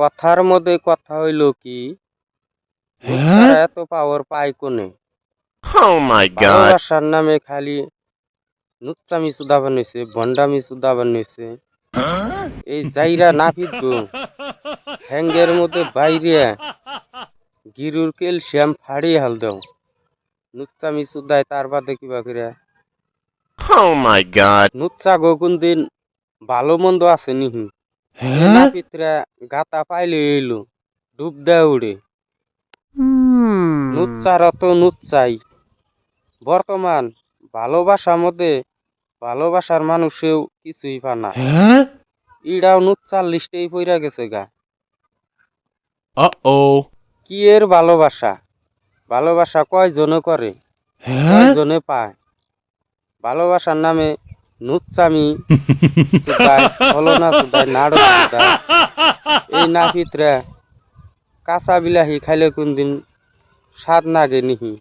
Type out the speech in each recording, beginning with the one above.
কথার মধ্যে কথা হইল কি লুচ্চারা এত পাওয়ার পায় কোনে? Oh my god. ভালোবাসার নামে খালি লুচ্চামি সুদা বানিয়েছে, ভণ্ডামি সুদা বানিয়েছে। এই যাইরা নাপিত গো হ্যাঙ্গের মধ্যে বাইরে গিরুর ক্যালসিয়াম ফাড়িয়ে হাল দাও। লুচ্চামি সুদায় তার বাদে কিবা করে Oh my god. লুচ্চা গো কোন দিন ভালো মন্দ আছে নিহি। এই নাপিতরা গাতা পাইলে এলো ডুব দেয় উড়ে। নুচ্চার অত নুচ্চাই বর্তমান ভালোবাসার মধ্যে ভালোবাসার মানুষেও কিছুই পা না। ইডাও নুচ্চার লিস্টেই পইরা গেছে গা। Uh-oh. কি এর ভালোবাসা? ভালোবাসা কয়জনে করে, কয়জনে পায়? ভালোবাসার নামে নুচ্চামি সুদায়, ছলনা সুদায়, নাটক সুদায়। এই নাপিতরা কাঁচা বিলাহি খাইলে কোনদিন স্বাদ নাগে নিহি।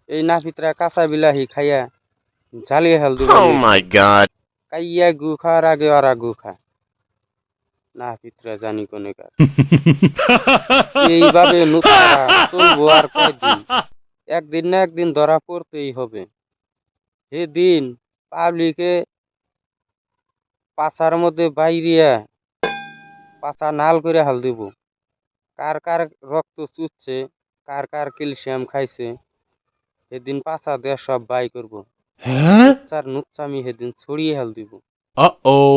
এই নাপিতরা কাঁচা বিলাহি খাইয়া জ্বালিয়ে হেল দিবে। Oh my god. কাইয়া গু খাওয়ার আগে ওরা গু খায়। নাপিতরা জানি কোনে কার। এইভাবে নুচ্চারা চলবো আর কয়দিন? একদিন না একদিন ধরা পড়তেই হবে। সেদিন পাবলিকে পাছার মধ্যে বাইরিয়া পাছা নাল করে হাল দিব। কার কার রক্ত চুচ্ছে, কার কার ক্যালসিয়াম খাইছে, সেদিন পাছা দেয়া সব বাই করবো। নুচ্চার নুচ্চামি সেদিন ছড়িয়ে হাল দিব। Uh-oh.